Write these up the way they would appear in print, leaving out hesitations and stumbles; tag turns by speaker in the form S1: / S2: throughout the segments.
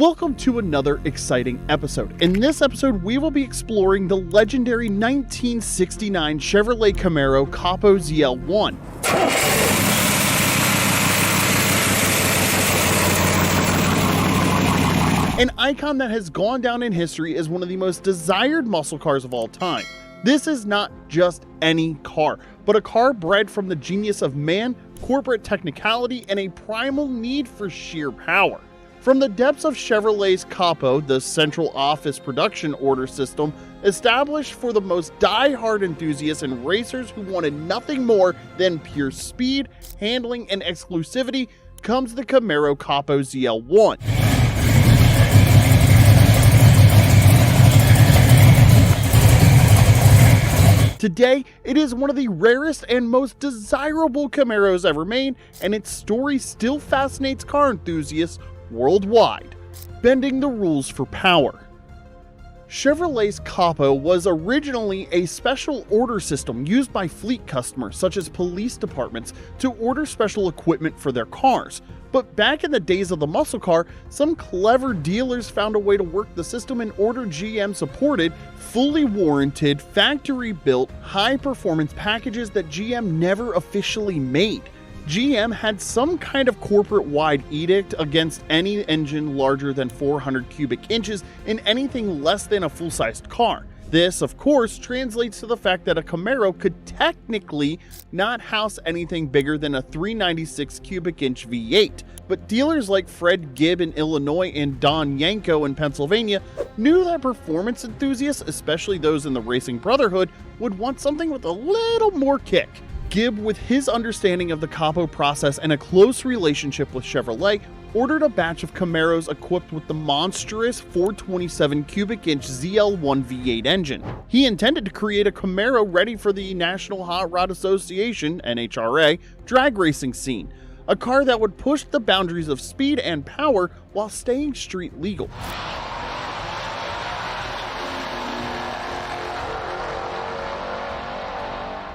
S1: Welcome to another exciting episode. In this episode, we will be exploring the legendary 1969 Chevrolet Camaro Copo ZL1. An icon that has gone down in history as one of the most desired muscle cars of all time. This is not just any car, but a car bred from the genius of man, corporate technicality, and a primal need for sheer power. From the depths of Chevrolet's Copo, the central office production order system, established for the most die-hard enthusiasts and racers who wanted nothing more than pure speed, handling, and exclusivity, comes the Camaro Copo ZL1. Today, it is one of the rarest and most desirable Camaros ever made, and its story still fascinates car enthusiasts worldwide, bending the rules for power. Chevrolet's Copo was originally a special order system used by fleet customers such as police departments to order special equipment for their cars. But back in the days of the muscle car, some clever dealers found a way to work the system and order GM-supported, fully warranted, factory-built, high-performance packages that GM never officially made. GM had some kind of corporate-wide edict against any engine larger than 400 cubic inches in anything less than a full-sized car. This, of course, translates to the fact that a Camaro could technically not house anything bigger than a 396 cubic inch V8. But dealers like Fred Gibb in Illinois and Don Yanko in Pennsylvania knew that performance enthusiasts, especially those in the racing brotherhood, would want something with a little more kick. Gibb, with his understanding of the Copo process and a close relationship with Chevrolet, ordered a batch of Camaros equipped with the monstrous 427 cubic inch ZL1 V8 engine. He intended to create a Camaro ready for the National Hot Rod Association (NHRA) drag racing scene, a car that would push the boundaries of speed and power while staying street legal.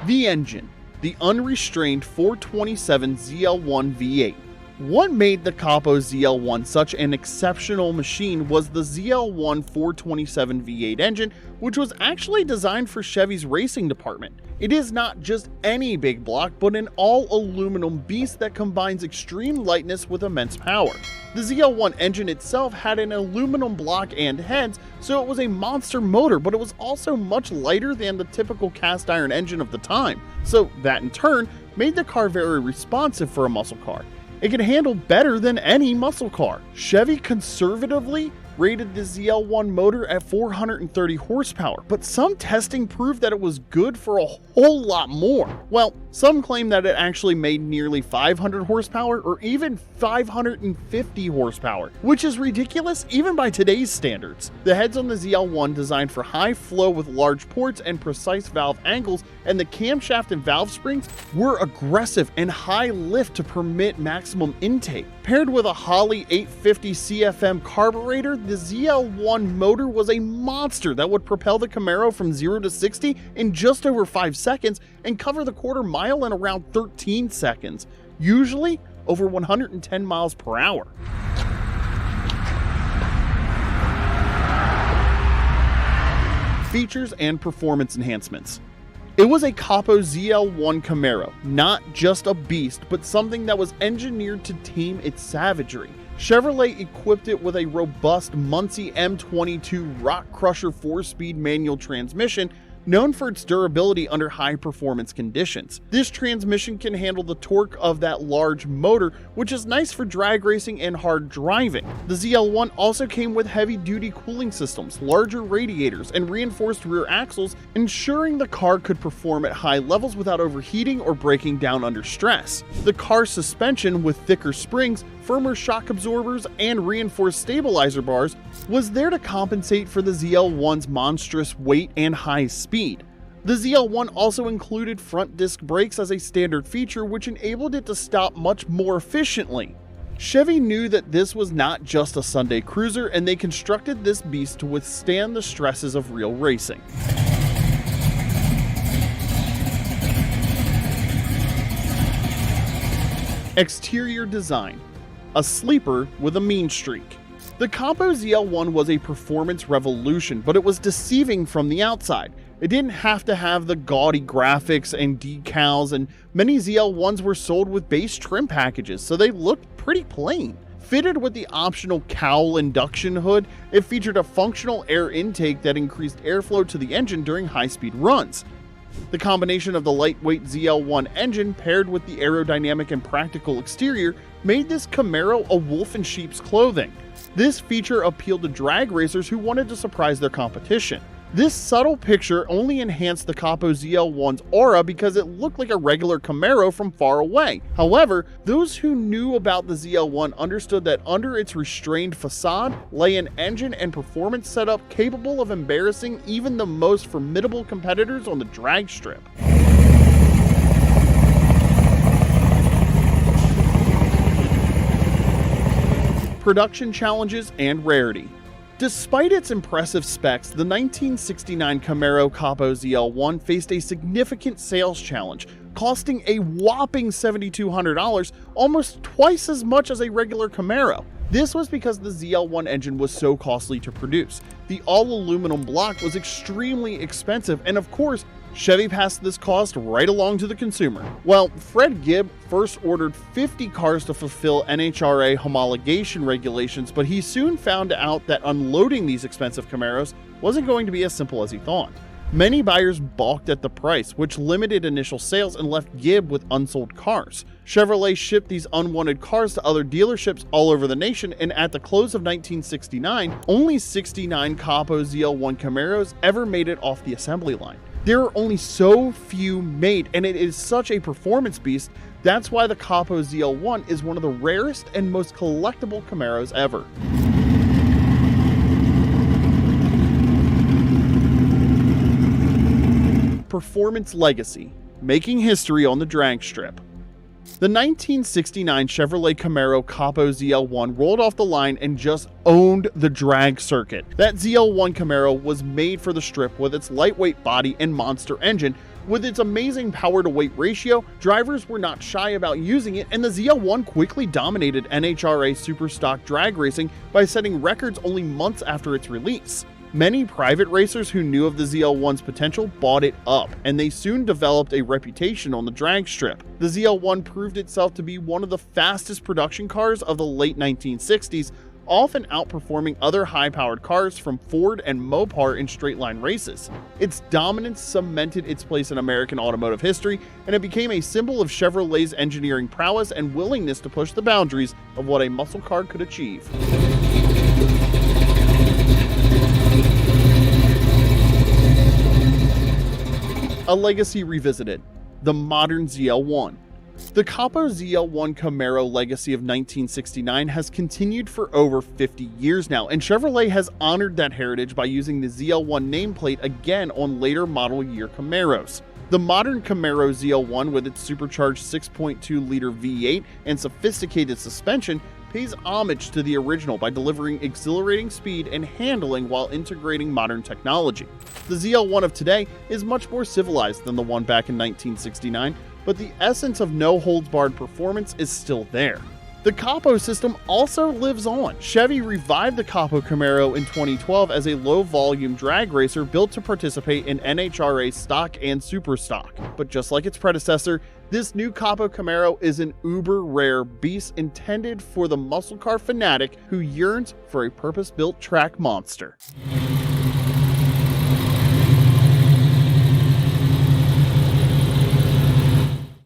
S1: The engine. The unrestrained 427 ZL1 V8. What made the Copo ZL1 such an exceptional machine was the ZL1 427 V8 engine, which was actually designed for Chevy's racing department. It is not just any big block, but an all-aluminum beast that combines extreme lightness with immense power. The ZL1 engine itself had an aluminum block and heads, so it was a monster motor, but it was also much lighter than the typical cast iron engine of the time. So that in turn made the car very responsive for a muscle car. It could handle better than any muscle car. Chevy conservatively rated the ZL1 motor at 430 horsepower, but some testing proved that it was good for a whole lot more. Well, some claim that it actually made nearly 500 horsepower or even 550 horsepower, which is ridiculous even by today's standards. The heads on the ZL1, designed for high flow with large ports and precise valve angles, and the camshaft and valve springs were aggressive and high lift to permit maximum intake. Paired with a Holley 850 CFM carburetor, the ZL1 motor was a monster that would propel the Camaro from 0 to 60 in just over 5 seconds and cover the quarter mile in around 13 seconds, usually over 110 miles per hour. Features and performance enhancements. It was a Copo ZL1 Camaro, not just a beast, but something that was engineered to tame its savagery. Chevrolet equipped it with a robust Muncie M22 Rock Crusher 4-speed manual transmission, known for its durability under high-performance conditions. This transmission can handle the torque of that large motor, which is nice for drag racing and hard driving. The ZL1 also came with heavy-duty cooling systems, larger radiators, and reinforced rear axles, ensuring the car could perform at high levels without overheating or breaking down under stress. The car's suspension, with thicker springs, firmer shock absorbers, and reinforced stabilizer bars, was there to compensate for the ZL1's monstrous weight and high speed. The ZL1 also included front disc brakes as a standard feature, which enabled it to stop much more efficiently. Chevy knew that this was not just a Sunday cruiser, and they constructed this beast to withstand the stresses of real racing. Exterior design. A sleeper with a mean streak. The Copo ZL1 was a performance revolution, but it was deceiving from the outside. It didn't have to have the gaudy graphics and decals, and many ZL1s were sold with base trim packages, so they looked pretty plain. Fitted with the optional cowl induction hood, it featured a functional air intake that increased airflow to the engine during high-speed runs. The combination of the lightweight ZL1 engine paired with the aerodynamic and practical exterior made this Camaro a wolf in sheep's clothing. This feature appealed to drag racers who wanted to surprise their competition. This subtle picture only enhanced the Copo ZL1's aura because it looked like a regular Camaro from far away. However, those who knew about the ZL1 understood that under its restrained facade lay an engine and performance setup capable of embarrassing even the most formidable competitors on the drag strip. Production challenges and rarity. Despite its impressive specs, the 1969 Camaro Copo ZL1 faced a significant sales challenge, costing a whopping $7,200, almost twice as much as a regular Camaro. This was because the ZL1 engine was so costly to produce. The all-aluminum block was extremely expensive, and of course, Chevy passed this cost right along to the consumer. Well, Fred Gibb first ordered 50 cars to fulfill NHRA homologation regulations, but he soon found out that unloading these expensive Camaros wasn't going to be as simple as he thought. Many buyers balked at the price, which limited initial sales and left Gibb with unsold cars. Chevrolet shipped these unwanted cars to other dealerships all over the nation, and at the close of 1969, only 69 Copo ZL1 Camaros ever made it off the assembly line. There are only so few made, and it is such a performance beast. That's why the Copo ZL1 is one of the rarest and most collectible Camaros ever. Performance legacy, making history on the drag strip. The 1969 Chevrolet Camaro Copo ZL1 rolled off the line and just owned the drag circuit. That ZL1 Camaro was made for the strip with its lightweight body and monster engine. With its amazing power-to-weight ratio, drivers were not shy about using it, and the ZL1 quickly dominated NHRA Superstock drag racing by setting records only months after its release. Many private racers who knew of the ZL1's potential bought it up, and they soon developed a reputation on the drag strip. The ZL1 proved itself to be one of the fastest production cars of the late 1960s, often outperforming other high-powered cars from Ford and Mopar in straight-line races. Its dominance cemented its place in American automotive history, and it became a symbol of Chevrolet's engineering prowess and willingness to push the boundaries of what a muscle car could achieve. A legacy revisited, the modern ZL1. The Copo ZL1 Camaro legacy of 1969 has continued for over 50 years now, and Chevrolet has honored that heritage by using the ZL1 nameplate again on later model year Camaros. The modern Camaro ZL1 with its supercharged 6.2-liter V8 and sophisticated suspension pays homage to the original by delivering exhilarating speed and handling while integrating modern technology. The ZL1 of today is much more civilized than the one back in 1969, but the essence of no-holds-barred performance is still there. The Copo system also lives on. Chevy revived the Copo Camaro in 2012 as a low-volume drag racer built to participate in NHRA stock and super stock. But just like its predecessor, this new Copo Camaro is an uber-rare beast intended for the muscle car fanatic who yearns for a purpose-built track monster.